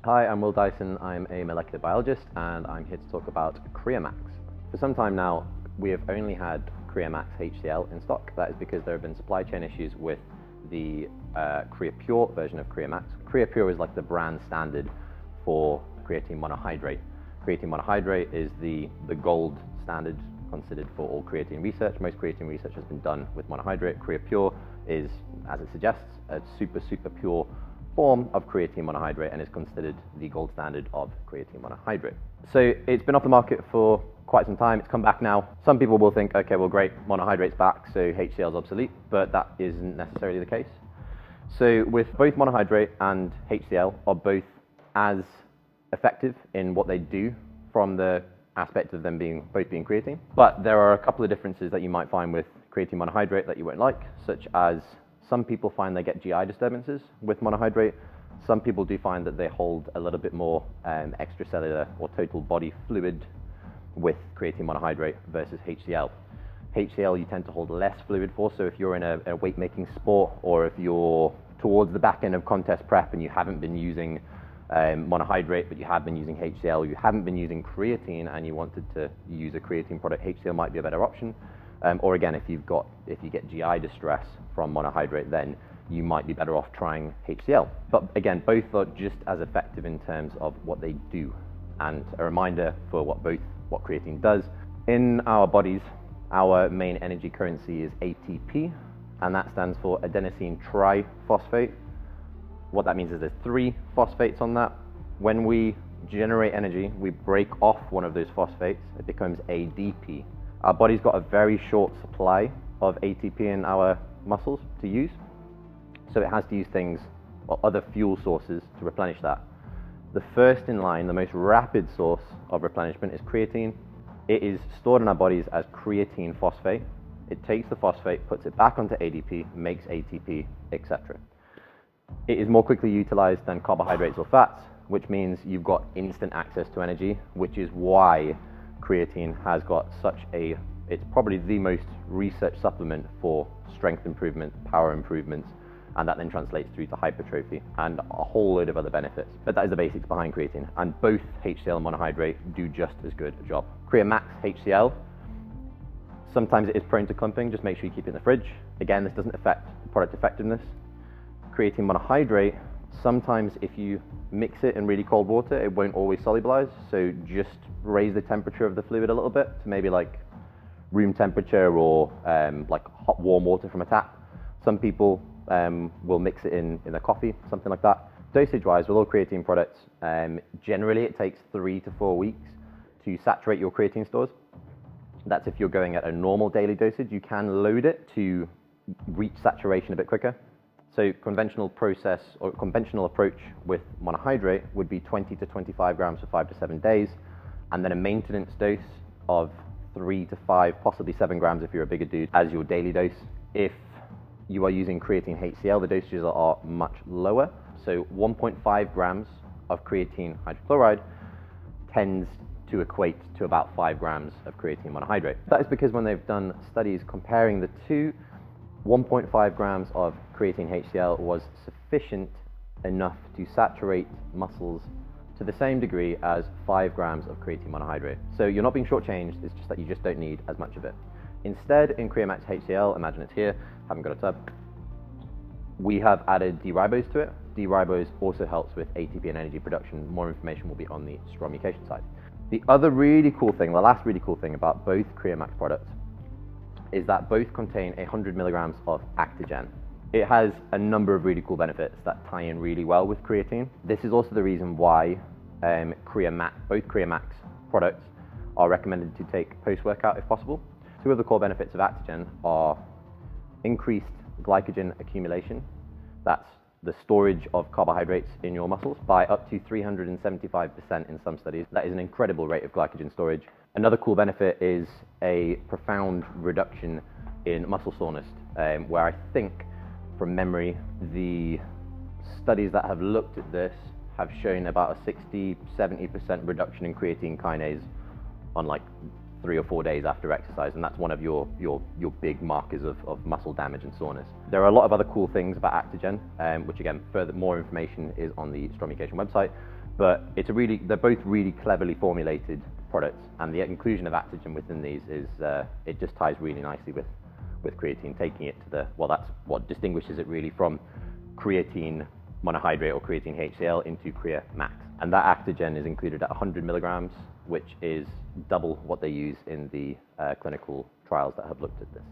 Hi, I'm Will Dyson. I'm a molecular biologist and I'm here to talk about Creamax. For some time now, we have only had Creamax HCL in stock. That is because there have been supply chain issues with the Creapure version of Creamax. Creapure is like the brand standard for creatine monohydrate. Creatine monohydrate is the gold standard considered for all creatine research. Most creatine research has been done with monohydrate. Creapure is, as it suggests, a super pure form of creatine monohydrate and is considered the gold standard of creatine monohydrate. So it's been off the market for quite some time. It's come back now. Some people will think, okay, well great, monohydrate's back, so HCL is obsolete, but that isn't necessarily the case. So with both monohydrate and HCL are both as effective in what they do from the aspect of them both being creatine, but there are a couple of differences that you might find with creatine monohydrate that you won't like, such as some people find they get GI disturbances with monohydrate. Some people do find that they hold a little bit more extracellular or total body fluid with creatine monohydrate versus HCL. HCL you tend to hold less fluid for, so if you're in a weight-making sport or if you're towards the back end of contest prep and you haven't been using monohydrate but you have been using HCL, you haven't been using creatine and you wanted to use a creatine product, HCL might be a better option. Or again, if you get GI distress from monohydrate, then you might be better off trying HCL. But again, both are just as effective in terms of what they do. And a reminder for what creatine does. In our bodies, our main energy currency is ATP, and that stands for adenosine triphosphate. What that means is there's 3 phosphates on that. When we generate energy, we break off one of those phosphates, it becomes ADP. Our body's got a very short supply of ATP in our muscles to use, so it has to use things or other fuel sources to replenish that. The first in line, the most rapid source of replenishment is creatine. It is stored in our bodies as creatine phosphate. It takes the phosphate, puts it back onto ADP, makes ATP, etc. It is more quickly utilized than carbohydrates or fats, which means you've got instant access to energy, which is why creatine has got it's probably the most researched supplement for strength improvement, power improvements, and that then translates through to hypertrophy and a whole load of other benefits. But that is the basics behind creatine, and both HCL and monohydrate do just as good a job. Creamax HCL, sometimes it is prone to clumping, just make sure you keep it in the fridge. Again, this doesn't affect product effectiveness. Creatine monohydrate, sometimes if you mix it in really cold water, it won't always solubilize, so just raise the temperature of the fluid a little bit to maybe like room temperature or like hot warm water from a tap. Some people will mix it in a coffee, something like that. Dosage wise, with all creatine products, generally it takes 3 to 4 weeks to saturate your creatine stores. That's if you're going at a normal daily dosage. You can load it to reach saturation a bit quicker. So conventional approach with monohydrate would be 20 to 25 grams for 5 to 7 days, and then a maintenance dose of 3 to 5, possibly 7 grams if you're a bigger dude, as your daily dose. If you are using creatine HCL, the dosages are much lower. So 1.5 grams of creatine hydrochloride tends to equate to about 5 grams of creatine monohydrate. That is because when they've done studies comparing the two, 1.5 grams of creatine HCL was sufficient enough to saturate muscles to the same degree as 5 grams of creatine monohydrate. So you're not being shortchanged, it's just that you just don't need as much of it. Instead, in Creamax HCL, imagine it's here, haven't got a tub, we have added D-ribose to it. D-ribose also helps with ATP and energy production. More information will be on the Strom mutation side. The other really cool thing, the last really cool thing about both Creamax products is that both contain 100 milligrams of Actogen. It has a number of really cool benefits that tie in really well with creatine. This is also the reason why both Creamax products are recommended to take post-workout if possible. 2 of the core benefits of Actogen are increased glycogen accumulation. That's the storage of carbohydrates in your muscles by up to 375% in some studies. That is an incredible rate of glycogen storage. Another cool benefit is a profound reduction in muscle soreness, where I think, from memory, the studies that have looked at this have shown about a 60-70% reduction in creatine kinase on like 3 or 4 days after exercise, and that's one of your big markers of muscle damage and soreness. There are a lot of other cool things about Actogen, which again, further more information is on the Strom mutation website. But they're both really cleverly formulated products, and the inclusion of Actogen within these it just ties really nicely with creatine, taking it to that's what distinguishes it really from creatine monohydrate or creatine HCL into Creamax. And that Actogen is included at 100 milligrams, which is double what they use in the clinical trials that have looked at this.